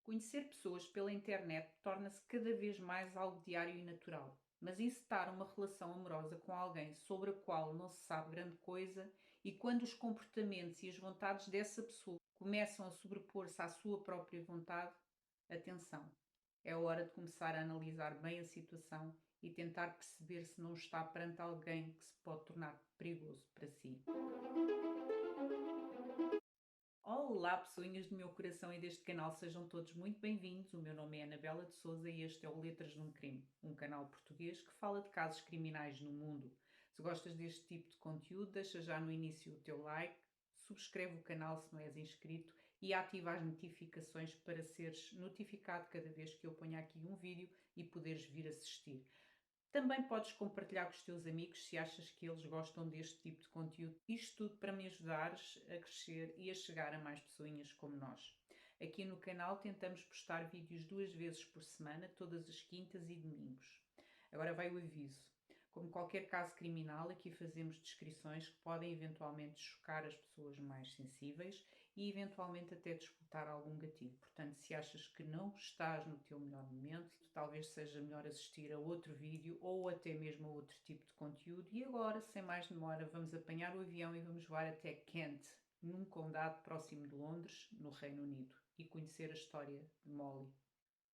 Conhecer pessoas pela internet torna-se cada vez mais algo diário e natural, mas encetar uma relação amorosa com alguém sobre a qual não se sabe grande coisa e quando os comportamentos e as vontades dessa pessoa começam a sobrepor-se à sua própria vontade, atenção, é hora de começar a analisar bem a situação e tentar perceber se não está perante alguém que se pode tornar perigoso para si. Olá, pessoinhas do meu coração e deste canal, sejam todos muito bem-vindos. O meu nome é Anabela de Souza e este é o Letras de um Crime, um canal português que fala de casos criminais no mundo. Se gostas deste tipo de conteúdo, deixa já no início o teu like, subscreve o canal se não és inscrito e ativa as notificações para seres notificado cada vez que eu ponho aqui um vídeo e poderes vir assistir. Também podes compartilhar com os teus amigos se achas que eles gostam deste tipo de conteúdo. Isto tudo para me ajudares a crescer e a chegar a mais pessoinhas como nós. Aqui no canal tentamos postar vídeos 2 vezes por semana, todas as quintas e domingos. Agora vai o aviso. Como qualquer caso criminal, aqui fazemos descrições que podem eventualmente chocar as pessoas mais sensíveis e eventualmente até disputar algum gatilho. Portanto, se achas que não estás no teu melhor momento, talvez seja melhor assistir a outro vídeo ou até mesmo a outro tipo de conteúdo. E agora, sem mais demora, vamos apanhar o avião e vamos voar até Kent, num condado próximo de Londres, no Reino Unido, e conhecer a história de Molly.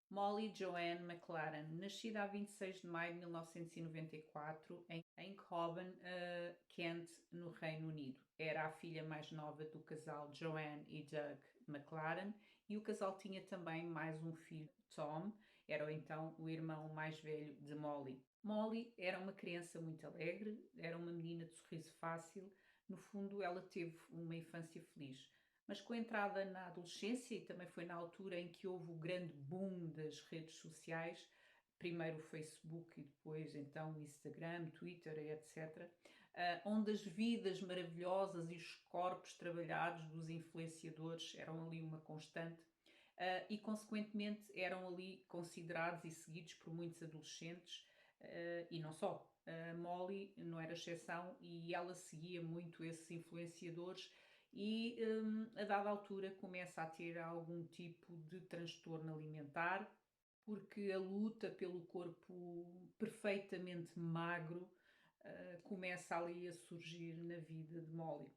Molly Joanne McLaren, nascida a 26 de maio de 1994 em Coben, Kent, no Reino Unido. Era a filha mais nova do casal Joanne e Doug McLaren e o casal tinha também mais um filho, Tom, era então o irmão mais velho de Molly. Molly era uma criança muito alegre, era uma menina de sorriso fácil, no fundo ela teve uma infância feliz. Mas com a entrada na adolescência, e também foi na altura em que houve o grande boom das redes sociais, primeiro o Facebook e depois então o Instagram, Twitter, etc., onde as vidas maravilhosas e os corpos trabalhados dos influenciadores eram ali uma constante, e consequentemente eram ali considerados e seguidos por muitos adolescentes, e não só. Molly não era exceção e ela seguia muito esses influenciadores e a dada altura começa a ter algum tipo de transtorno alimentar, porque a luta pelo corpo perfeitamente magro começa ali a surgir na vida de Molly.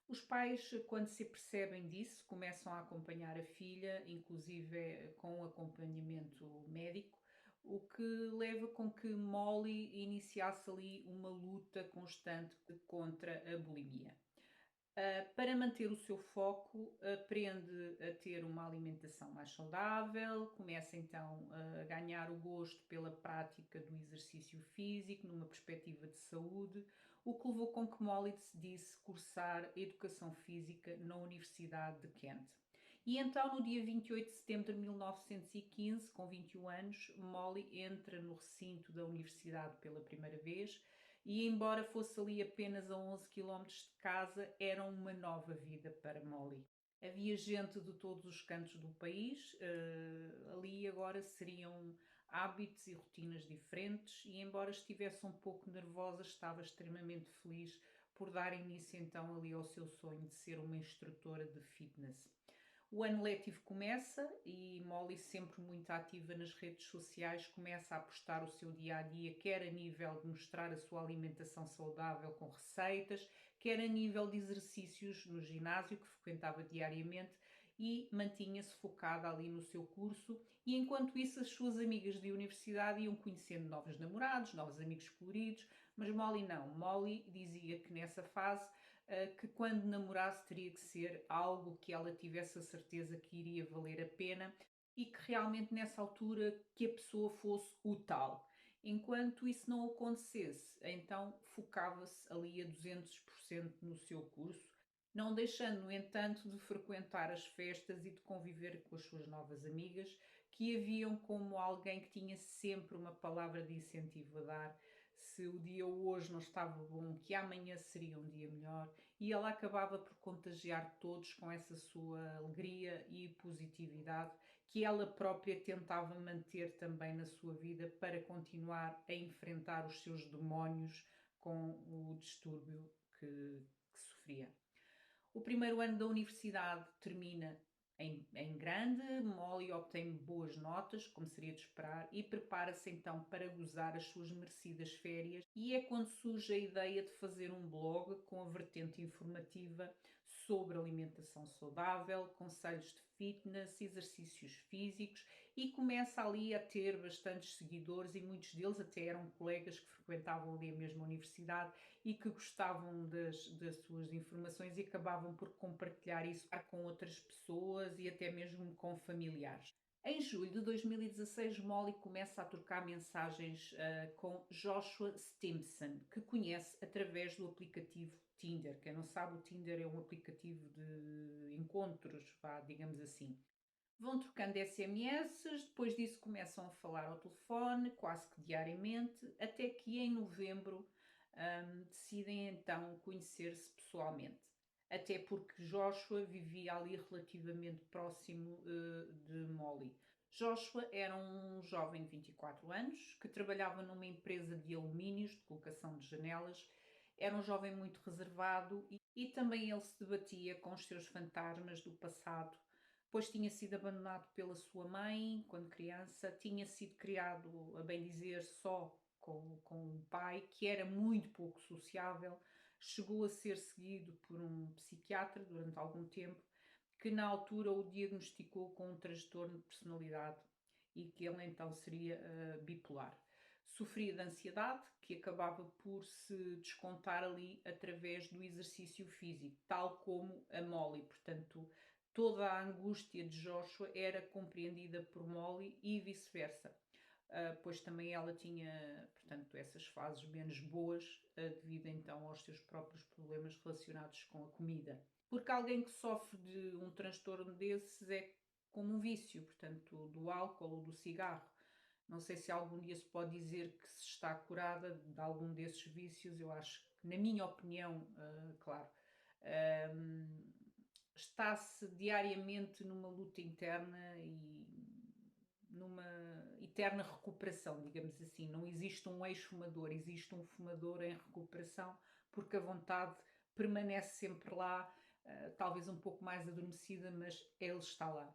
Os pais, quando se percebem disso, começam a acompanhar a filha, inclusive com acompanhamento médico, o que leva com que Molly iniciasse ali uma luta constante contra a bulimia. Para manter o seu foco, aprende a ter uma alimentação mais saudável, começa então a ganhar o gosto pela prática do exercício físico, numa perspectiva de saúde, o que levou com que Molly decidisse cursar Educação Física na Universidade de Kent. E então, no dia 28 de setembro de 1915, com 21 anos, Molly entra no recinto da universidade pela primeira vez e, embora fosse ali apenas a 11 quilómetros de casa, era uma nova vida para Molly. Havia gente de todos os cantos do país, ali agora seriam hábitos e rotinas diferentes, e embora estivesse um pouco nervosa, estava extremamente feliz por dar início então ali ao seu sonho de ser uma instrutora de fitness. O ano letivo começa e Molly, sempre muito ativa nas redes sociais, começa a postar o seu dia a dia, quer a nível de mostrar a sua alimentação saudável com receitas, quer a nível de exercícios no ginásio que frequentava diariamente e mantinha-se focada ali no seu curso. E enquanto isso, as suas amigas de universidade iam conhecendo novos namorados, novos amigos coloridos, mas Molly não. Molly dizia que nessa fase que quando namorasse teria que ser algo que ela tivesse a certeza que iria valer a pena e que realmente nessa altura que a pessoa fosse o tal. Enquanto isso não acontecesse, então focava-se ali a 200% no seu curso, não deixando, no entanto, de frequentar as festas e de conviver com as suas novas amigas, que a viam como alguém que tinha sempre uma palavra de incentivo a dar. Se o dia hoje não estava bom, que amanhã seria um dia melhor, e ela acabava por contagiar todos com essa sua alegria e positividade que ela própria tentava manter também na sua vida para continuar a enfrentar os seus demónios com o distúrbio que sofria. O primeiro ano da universidade termina Em grande, Molly obtém boas notas, como seria de esperar, e prepara-se então para gozar as suas merecidas férias. E é quando surge a ideia de fazer um blog com a vertente informativa sobre alimentação saudável, conselhos de fitness, exercícios físicos, e começa ali a ter bastantes seguidores, e muitos deles até eram colegas que frequentavam ali a mesma universidade e que gostavam das suas informações e acabavam por compartilhar isso com outras pessoas e até mesmo com familiares. Em julho de 2016, Molly começa a trocar mensagens com Joshua Stimson, que conhece através do aplicativo Tinder. Quem não sabe, o Tinder é um aplicativo de encontros, vá, digamos assim. Vão trocando SMS, depois disso começam a falar ao telefone, quase que diariamente, até que em novembro decidem então conhecer-se pessoalmente. Até porque Joshua vivia ali relativamente próximo de Molly. Joshua era um jovem de 24 anos que trabalhava numa empresa de alumínios, de colocação de janelas. Era um jovem muito reservado e também ele se debatia com os seus fantasmas do passado, pois tinha sido abandonado pela sua mãe quando criança, tinha sido criado, a bem dizer, só com um pai que era muito pouco sociável, chegou a ser seguido por um psiquiatra durante algum tempo, que na altura o diagnosticou com um transtorno de personalidade e que ele então seria bipolar. Sofria de ansiedade, que acabava por se descontar ali através do exercício físico, tal como a Molly. Portanto, toda a angústia de Joshua era compreendida por Molly e vice-versa. Pois também ela tinha, portanto, essas fases menos boas, devido então aos seus próprios problemas relacionados com a comida. Porque alguém que sofre de um transtorno desses é como um vício, portanto, do álcool ou do cigarro. Não sei se algum dia se pode dizer que se está curada de algum desses vícios. Eu acho que, na minha opinião, claro, está-se diariamente numa luta interna e numa eterna recuperação, digamos assim. Não existe um ex-fumador, existe um fumador em recuperação, porque a vontade permanece sempre lá, talvez um pouco mais adormecida, mas ele está lá.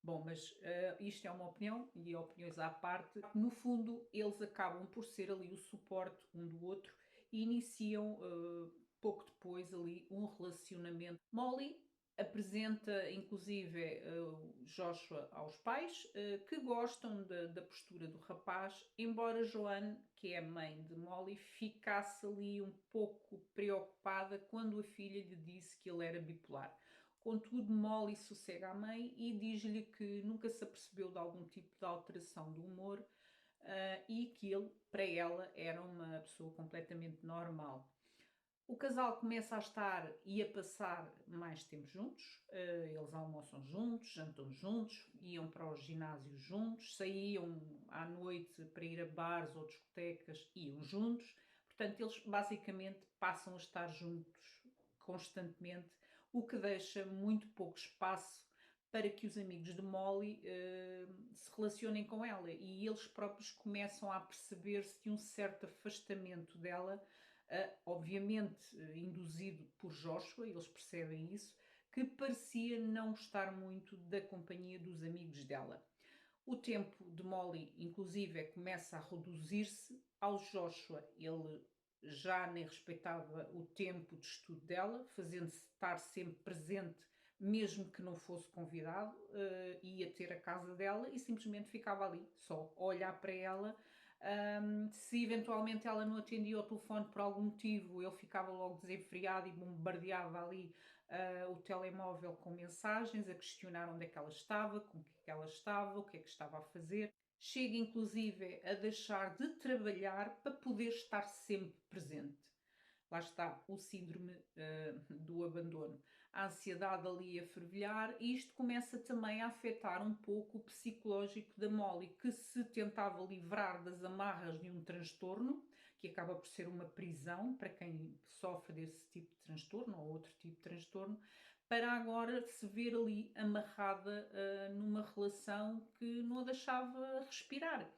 Bom, mas isto é uma opinião e opiniões à parte. No fundo, eles acabam por ser ali o suporte um do outro e iniciam pouco depois ali um relacionamento. Molly apresenta inclusive Joshua aos pais, que gostam da postura do rapaz, embora Joanne, que é a mãe de Molly, ficasse ali um pouco preocupada quando a filha lhe disse que ele era bipolar. Contudo, Molly sossega a mãe e diz-lhe que nunca se apercebeu de algum tipo de alteração do humor, e que ele, para ela, era uma pessoa completamente normal. O casal começa a estar e a passar mais tempo juntos. Eles almoçam juntos, jantam juntos, iam para os ginásios juntos, saíam à noite para ir a bares ou discotecas, iam juntos. Portanto, eles basicamente passam a estar juntos constantemente, o que deixa muito pouco espaço para que os amigos de Molly se relacionem com ela, e eles próprios começam a perceber-se de um certo afastamento dela, obviamente induzido por Joshua. Eles percebem isso, que parecia não gostar muito da companhia dos amigos dela. O tempo de Molly, inclusive, começa a reduzir-se. Ao Joshua, ele já nem respeitava o tempo de estudo dela, fazendo-se estar sempre presente, mesmo que não fosse convidado, ia ter a casa dela e simplesmente ficava ali, só a olhar para ela. Se eventualmente ela não atendia ao telefone por algum motivo, ele ficava logo desenfreado e bombardeava ali o telemóvel com mensagens a questionar onde é que ela estava, com o que é que ela estava, o que é que estava a fazer. Chega inclusive a deixar de trabalhar para poder estar sempre presente. Lá está o síndrome do abandono. A ansiedade ali a fervilhar, e isto começa também a afetar um pouco o psicológico da Molly, que se tentava livrar das amarras de um transtorno, que acaba por ser uma prisão para quem sofre desse tipo de transtorno ou outro tipo de transtorno, para agora se ver ali amarrada numa relação que não a deixava respirar.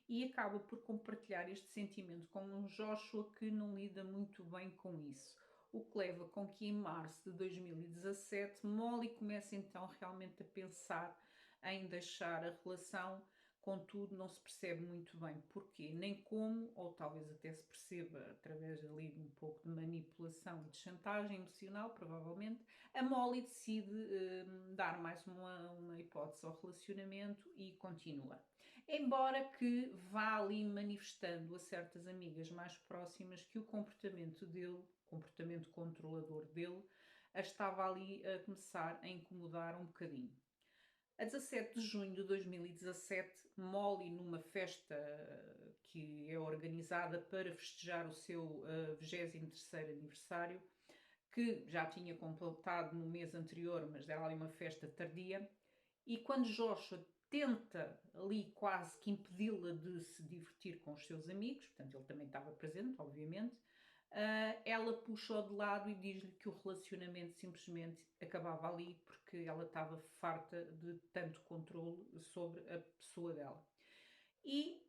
E acaba por compartilhar este sentimento com um Joshua que não lida muito bem com isso. o que leva com que em março de 2017 Molly comece então realmente a pensar em deixar a relação. Contudo, não se percebe muito bem porquê, nem como, ou talvez até se perceba através ali de um pouco de manipulação e de chantagem emocional, provavelmente, a Molly decide dar mais uma hipótese ao relacionamento e continua. Embora que vá ali manifestando a certas amigas mais próximas que o comportamento dele, o comportamento controlador dele, a estava ali a começar a incomodar um bocadinho. A 17 de junho de 2017, Molly, numa festa que é organizada para festejar o seu 23º aniversário, que já tinha completado no mês anterior, mas era ali uma festa tardia, e quando Joshua tenta ali quase que impedi-la de se divertir com os seus amigos, portanto ele também estava presente, obviamente, ela puxa-o de lado e diz-lhe que o relacionamento simplesmente acabava ali porque ela estava farta de tanto controle sobre a pessoa dela. E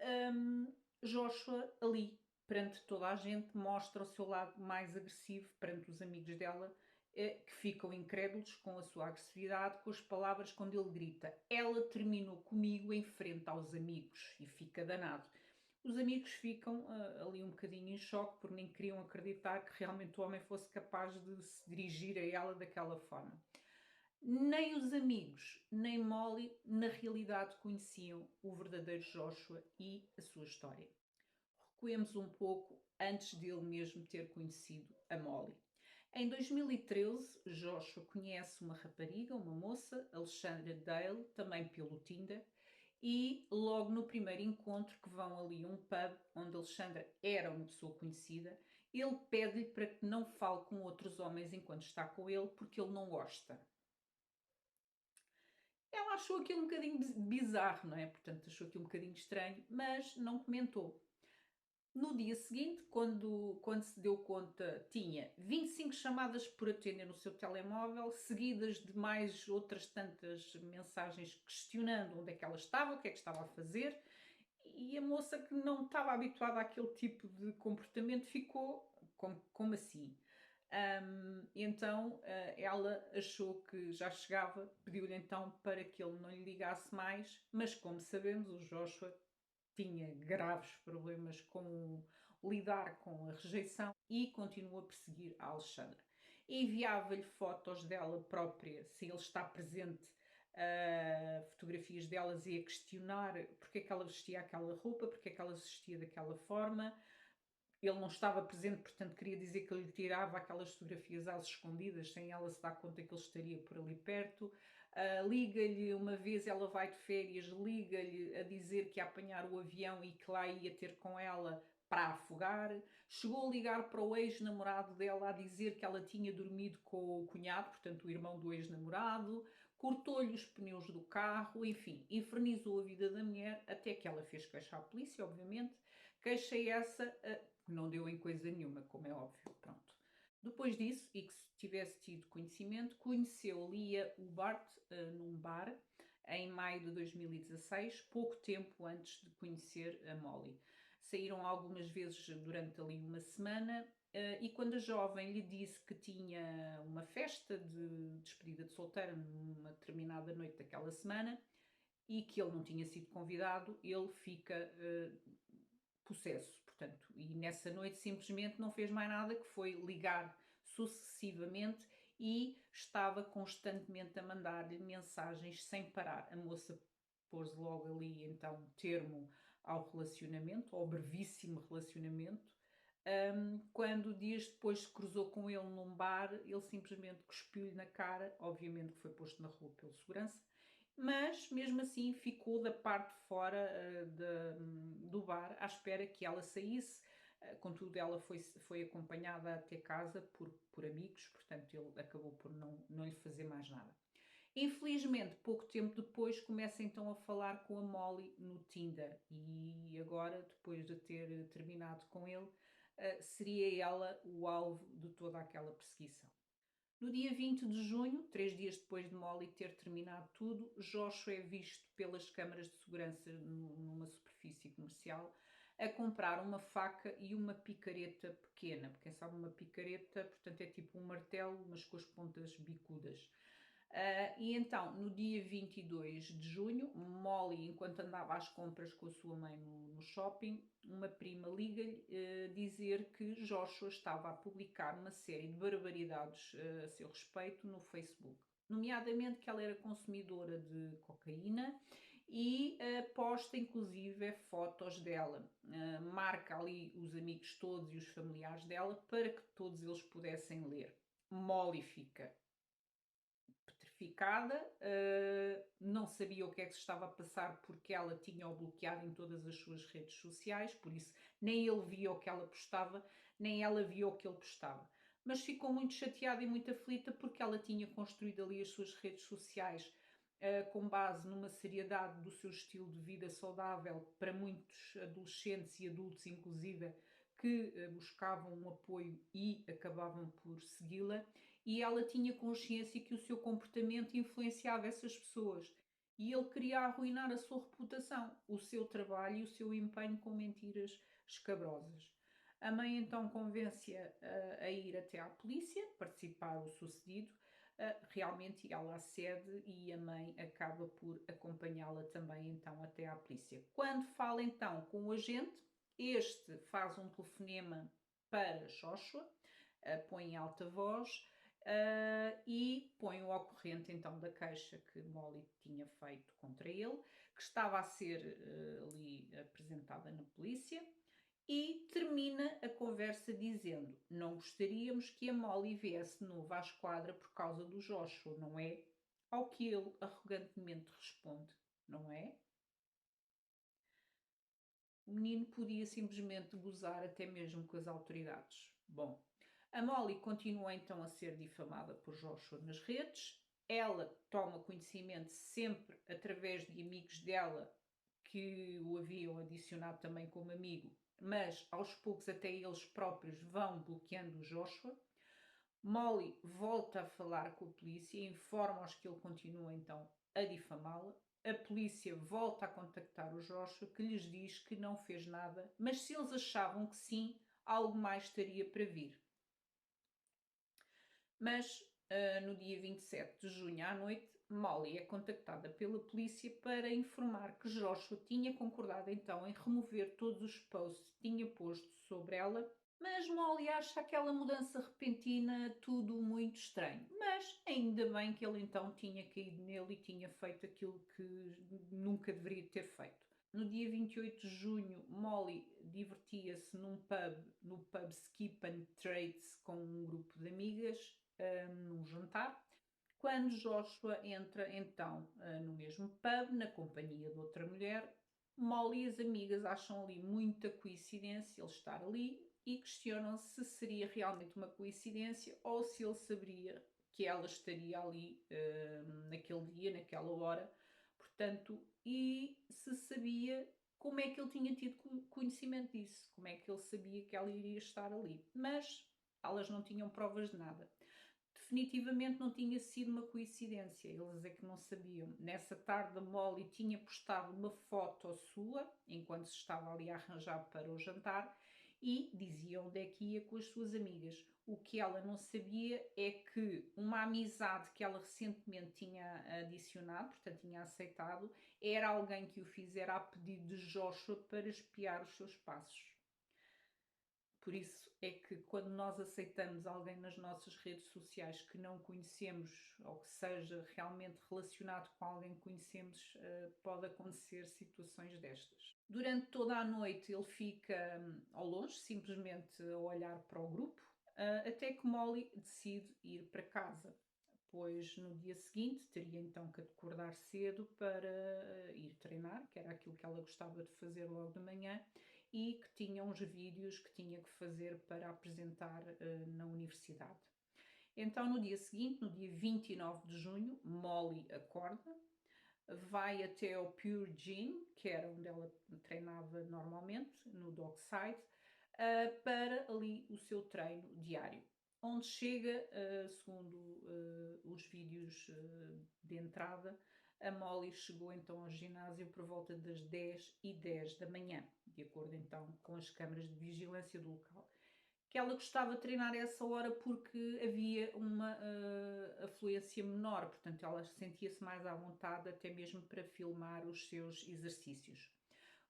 Joshua ali, perante toda a gente, mostra o seu lado mais agressivo perante os amigos dela, que ficam incrédulos com a sua agressividade, com as palavras quando ele grita: "Ela terminou comigo em frente aos amigos", e fica danado. Os amigos ficam ali um bocadinho em choque, porque nem queriam acreditar que realmente o homem fosse capaz de se dirigir a ela daquela forma. Nem os amigos, nem Molly, na realidade, conheciam o verdadeiro Joshua e a sua história. Recuemos um pouco antes dele mesmo ter conhecido a Molly. Em 2013, Joshua conhece uma rapariga, uma moça, Alexandra Dale, também pelo Tinder, e logo no primeiro encontro, que vão ali a um pub, onde Alexandra era uma pessoa conhecida, ele pede-lhe para que não fale com outros homens enquanto está com ele, porque ele não gosta. Ela achou aquilo um bocadinho bizarro, não é? Portanto, achou aquilo um bocadinho estranho, mas não comentou. No dia seguinte, quando se deu conta, tinha 25 chamadas por atender no seu telemóvel, seguidas de mais outras tantas mensagens questionando onde é que ela estava, o que é que estava a fazer, e a moça que não estava habituada àquele tipo de comportamento ficou como assim? Então ela achou que já chegava, pediu-lhe então para que ele não lhe ligasse mais, mas como sabemos, o Joshua tinha graves problemas com lidar com a rejeição e continuou a perseguir a Alexandra. Enviava-lhe fotos dela própria, se ele está presente, fotografias delas e a questionar porque é que ela vestia aquela roupa, porque é que ela se vestia daquela forma. Ele não estava presente, portanto queria dizer que ele lhe tirava aquelas fotografias às escondidas, sem ela se dar conta que ele estaria por ali perto. Liga-lhe uma vez, ela vai de férias, liga-lhe a dizer que ia apanhar o avião e que lá ia ter com ela para afogar. Chegou a ligar para o ex-namorado dela a dizer que ela tinha dormido com o cunhado, portanto o irmão do ex-namorado, cortou-lhe os pneus do carro, enfim, infernizou a vida da mulher até que ela fez queixa à polícia, obviamente. Queixa essa que não deu em coisa nenhuma, como é óbvio, pronto. Depois disso, e que se tivesse tido conhecimento, conheceu Lia Ubart num bar em maio de 2016, pouco tempo antes de conhecer a Molly. Saíram algumas vezes durante ali uma semana e quando a jovem lhe disse que tinha uma festa de despedida de solteira numa determinada noite daquela semana e que ele não tinha sido convidado, ele fica possesso, portanto, e nessa noite simplesmente não fez mais nada que foi ligar sucessivamente e estava constantemente a mandar-lhe mensagens sem parar. A moça pôs logo ali então termo ao relacionamento, ao brevíssimo relacionamento. Quando dias depois se cruzou com ele num bar, ele simplesmente cuspiu-lhe na cara, obviamente que foi posto na rua pelo segurança, mas mesmo assim ficou da parte de fora do bar à espera que ela saísse. Contudo, ela foi acompanhada até casa por amigos, portanto, ele acabou por não lhe fazer mais nada. Infelizmente, pouco tempo depois, começa então a falar com a Molly no Tinder e agora, depois de ter terminado com ele, seria ela o alvo de toda aquela perseguição. No dia 20 de junho, 3 dias depois de Molly ter terminado tudo, Joshua é visto pelas câmaras de segurança numa superfície comercial a comprar uma faca e uma picareta pequena. Quem sabe uma picareta, portanto, é tipo um martelo, mas com as pontas bicudas. E então, no dia 22 de junho, Molly, enquanto andava às compras com a sua mãe no shopping, uma prima liga-lhe dizer que Joshua estava a publicar uma série de barbaridades a seu respeito no Facebook. Nomeadamente que ela era consumidora de cocaína e posta inclusive fotos dela. Marca ali os amigos todos e os familiares dela para que todos eles pudessem ler. Molly fica petrificada, não sabia o que é que se estava a passar porque ela tinha-o bloqueado em todas as suas redes sociais, por isso nem ele via o que ela postava, nem ela via o que ele postava. Mas ficou muito chateada e muito aflita porque ela tinha construído ali as suas redes sociais com base numa seriedade do seu estilo de vida saudável para muitos adolescentes e adultos, inclusive, que buscavam um apoio e acabavam por segui-la, e ela tinha consciência que o seu comportamento influenciava essas pessoas e ele queria arruinar a sua reputação, o seu trabalho e o seu empenho com mentiras escabrosas. A mãe então convence-a a ir até à polícia, participar do sucedido. Realmente ela acede e a mãe acaba por acompanhá-la também então até à polícia. Quando fala então com o agente, este faz um telefonema para Joshua, põe em alta voz e põe o ocorrente então da queixa que Molly tinha feito contra ele, que estava a ser ali apresentada na polícia, e termina a conversa dizendo: não gostaríamos que a Molly viesse de novo à esquadra por causa do Joshua, não é? Ao que ele arrogantemente responde: não é? O menino podia simplesmente gozar até mesmo com as autoridades. Bom, a Molly continua então a ser difamada por Joshua nas redes. Ela toma conhecimento sempre através de amigos dela que o haviam adicionado também como amigo, mas aos poucos até eles próprios vão bloqueando o Joshua. Molly volta a falar com a polícia e informa-os que ele continua então a difamá-la. A polícia volta a contactar o Joshua, que lhes diz que não fez nada, mas se eles achavam que sim, algo mais estaria para vir. Mas no dia 27 de junho à noite, Molly é contactada pela polícia para informar que Joshua tinha concordado então em remover todos os posts que tinha posto sobre ela, mas Molly acha aquela mudança repentina tudo muito estranho. Mas ainda bem que ele então tinha caído nele e tinha feito aquilo que nunca deveria ter feito. No dia 28 de junho, Molly divertia-se no pub Skip and Trades com um grupo de amigas, num jantar, quando Joshua entra então no mesmo pub, na companhia de outra mulher. Molly e as amigas acham ali muita coincidência ele estar ali e questionam se seria realmente uma coincidência ou se ele saberia que ela estaria ali naquele dia, naquela hora, portanto, e se sabia como é que ele tinha tido conhecimento disso, como é que ele sabia que ela iria estar ali. Mas elas não tinham provas de nada. Definitivamente não tinha sido uma coincidência, eles é que não sabiam. Nessa tarde a Molly tinha postado uma foto sua, enquanto se estava ali a arranjar para o jantar, e dizia onde é que ia com as suas amigas. O que ela não sabia é que uma amizade que ela recentemente tinha adicionado, portanto tinha aceitado, era alguém que o fizera a pedido de Joshua para espiar os seus passos. Por isso é que quando nós aceitamos alguém nas nossas redes sociais que não conhecemos ou que seja realmente relacionado com alguém que conhecemos, pode acontecer situações destas. Durante toda a noite ele fica ao longe, simplesmente a olhar para o grupo, até que Molly decide ir para casa, pois no dia seguinte teria então que acordar cedo para ir treinar, que era aquilo que ela gostava de fazer logo de manhã, e que tinha uns vídeos que tinha que fazer para apresentar na universidade. Então, no dia seguinte, no dia 29 de junho, Molly acorda, vai até ao Pure Gym, que era onde ela treinava normalmente, no Dockside, para ali o seu treino diário. Onde chega, segundo os vídeos de entrada, A Molly chegou então ao ginásio por volta das 10h10 da manhã, de acordo então com as câmaras de vigilância do local. Que ela gostava de treinar a essa hora porque havia uma afluência menor, portanto ela sentia-se mais à vontade até mesmo para filmar os seus exercícios.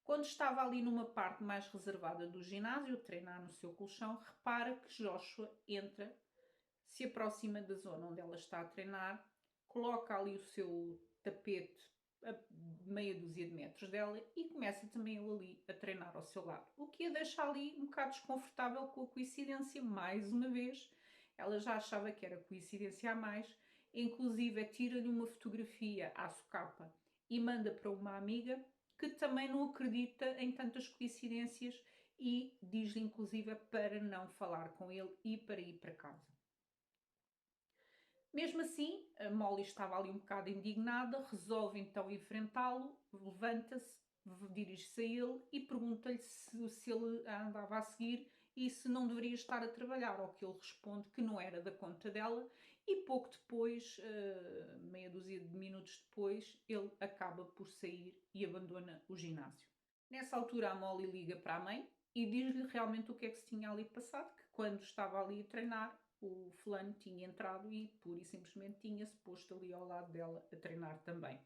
Quando estava ali numa parte mais reservada do ginásio, a treinar no seu colchão, repara que Joshua entra, se aproxima da zona onde ela está a treinar, coloca ali o seu tapete a meia dúzia de metros dela e começa também ele ali a treinar ao seu lado. O que a deixa ali um bocado desconfortável com a coincidência, mais uma vez. Ela já achava que era coincidência a mais, inclusive tira-lhe uma fotografia à socapa e manda para uma amiga que também não acredita em tantas coincidências e diz-lhe inclusive para não falar com ele e para ir para casa. Mesmo assim, a Molly estava ali um bocado indignada, resolve então enfrentá-lo, levanta-se, dirige-se a ele e pergunta-lhe se ele a andava a seguir e se não deveria estar a trabalhar, ao que ele responde que não era da conta dela e pouco depois, meia dúzia de minutos depois, ele acaba por sair e abandona o ginásio. Nessa altura a Molly liga para a mãe e diz-lhe realmente o que é que se tinha ali passado, que quando estava ali a treinar o fulano tinha entrado e pura e simplesmente tinha-se posto ali ao lado dela a treinar também.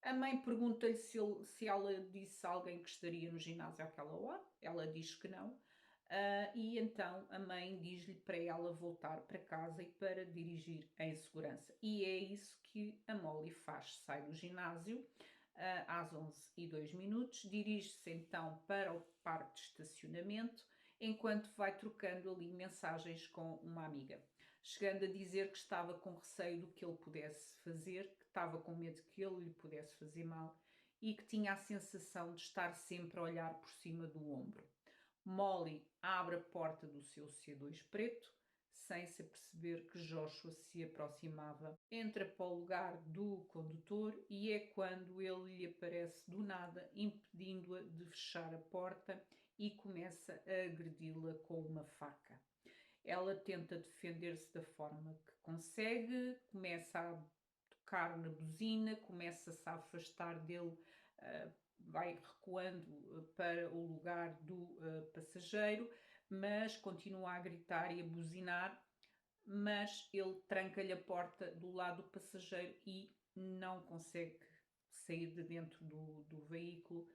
A mãe pergunta-lhe se ela disse a alguém que estaria no ginásio àquela hora. Ela diz que não. E então a mãe diz-lhe para ela voltar para casa e para dirigir em segurança. E é isso que a Molly faz. Sai do ginásio às 11h02, dirige-se então para o parque de estacionamento, enquanto vai trocando ali mensagens com uma amiga, chegando a dizer que estava com receio do que ele pudesse fazer, que estava com medo que ele lhe pudesse fazer mal e que tinha a sensação de estar sempre a olhar por cima do ombro. Molly abre a porta do seu C2 preto, sem se aperceber que Joshua se aproximava. Entra para o lugar do condutor e é quando ele lhe aparece do nada, impedindo-a de fechar a porta e começa a agredi-la com uma faca. Ela tenta defender-se da forma que consegue, começa a tocar na buzina, começa-se a afastar dele, vai recuando para o lugar do passageiro, mas continua a gritar e a buzinar, mas ele tranca-lhe a porta do lado do passageiro e não consegue sair de dentro do veículo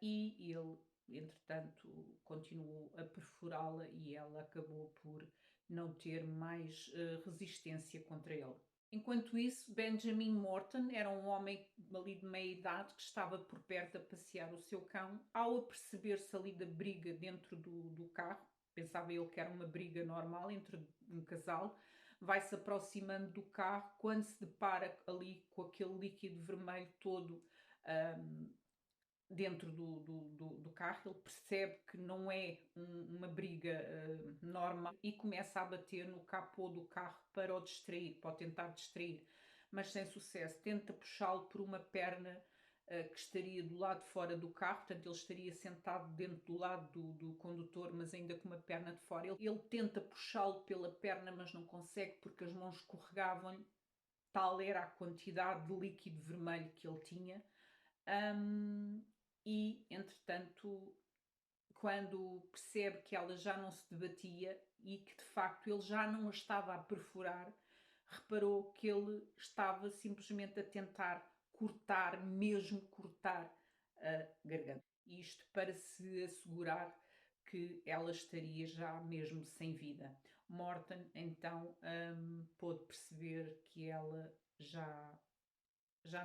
e ele, entretanto, continuou a perfurá-la e ela acabou por não ter mais resistência contra ele. Enquanto isso, Benjamin Morton era um homem ali de meia idade que estava por perto a passear o seu cão. Ao aperceber-se ali da briga dentro do carro, pensava ele que era uma briga normal entre um casal, vai-se aproximando do carro quando se depara ali com aquele líquido vermelho todo dentro do carro. Ele percebe que não é uma briga normal e começa a bater no capô do carro para o distrair, para o tentar distrair, mas sem sucesso. Tenta puxá-lo por uma perna que estaria do lado de fora do carro, portanto ele estaria sentado dentro do lado do condutor, mas ainda com uma perna de fora. Ele tenta puxá-lo pela perna, mas não consegue porque as mãos escorregavam-lhe, tal era a quantidade de líquido vermelho que ele tinha. E, entretanto, quando percebe que ela já não se debatia e que de facto ele já não a estava a perfurar, reparou que ele estava simplesmente a tentar cortar, mesmo cortar a garganta. Isto para se assegurar que ela estaria já mesmo sem vida. Morton então pôde perceber que ela já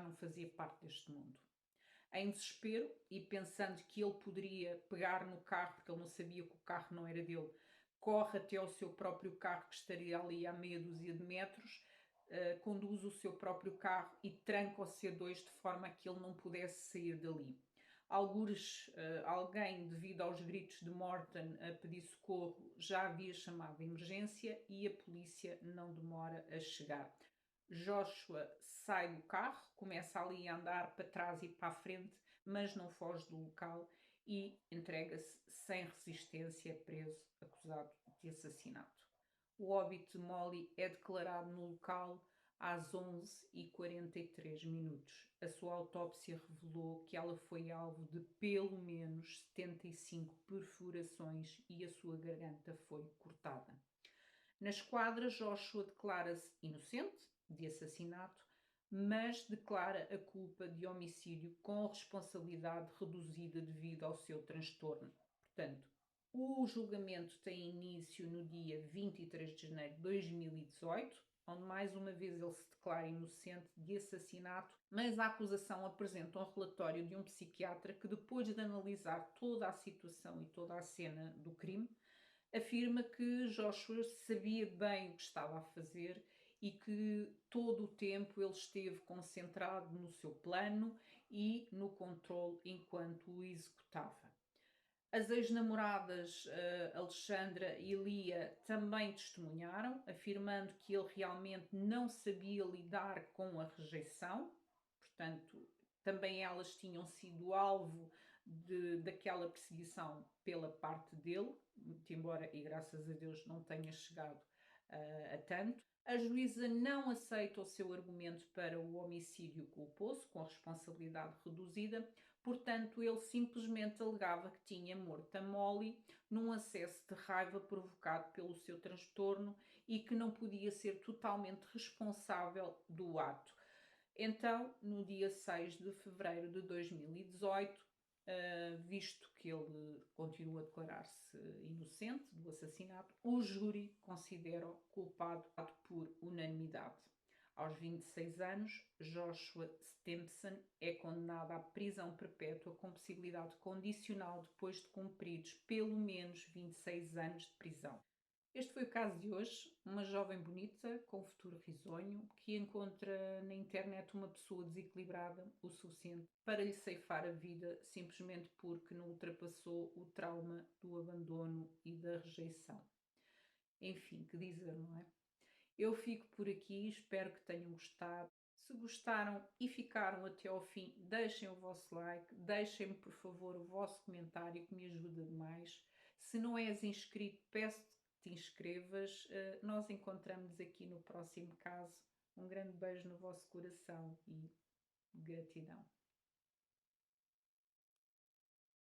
não fazia parte deste mundo. Em desespero e pensando que ele poderia pegar no carro, porque ele não sabia que o carro não era dele, corre até ao seu próprio carro, que estaria ali a meia dúzia de metros, conduz o seu próprio carro e tranca o C2 de forma a que ele não pudesse sair dali. Algures, alguém, devido aos gritos de Morton a pedir socorro, já havia chamado a emergência e a polícia não demora a chegar. Joshua sai do carro, começa ali a andar para trás e para a frente, mas não foge do local e entrega-se sem resistência, preso, acusado de assassinato. O óbito de Molly é declarado no local, às 11h43. A sua autópsia revelou que ela foi alvo de pelo menos 75 perfurações e a sua garganta foi cortada. Na esquadra, Joshua declara-se inocente de assassinato, mas declara a culpa de homicídio com responsabilidade reduzida devido ao seu transtorno. Portanto, o julgamento tem início no dia 23 de janeiro de 2018, onde mais uma vez ele se declara inocente de assassinato, mas a acusação apresenta um relatório de um psiquiatra que, depois de analisar toda a situação e toda a cena do crime, afirma que Joshua sabia bem o que estava a fazer e que todo o tempo ele esteve concentrado no seu plano e no controle enquanto o executava. As ex-namoradas Alexandra e Lia também testemunharam, afirmando que ele realmente não sabia lidar com a rejeição, portanto, também elas tinham sido alvo daquela perseguição pela parte dele, muito embora, e graças a Deus, não tenha chegado a tanto. A juíza não aceita o seu argumento para o homicídio culposo, com responsabilidade reduzida, portanto, ele simplesmente alegava que tinha morto a Molly num acesso de raiva provocado pelo seu transtorno e que não podia ser totalmente responsável do ato. Então, no dia 6 de fevereiro de 2018, visto que ele continua a declarar-se inocente do assassinato, o júri considera-o culpado por unanimidade. Aos 26 anos, Joshua Stimpson é condenado à prisão perpétua com possibilidade condicional depois de cumpridos pelo menos 26 anos de prisão. Este foi o caso de hoje, uma jovem bonita, com futuro risonho, que encontra na internet uma pessoa desequilibrada o suficiente para lhe ceifar a vida simplesmente porque não ultrapassou o trauma do abandono e da rejeição. Enfim, que dizer, não é? Eu fico por aqui, espero que tenham gostado. Se gostaram e ficaram até ao fim, deixem o vosso like, deixem-me por favor o vosso comentário que me ajuda demais. Se não és inscrito, peço-te que te inscrevas. Nós encontramos aqui no próximo caso. Um grande beijo no vosso coração e gratidão.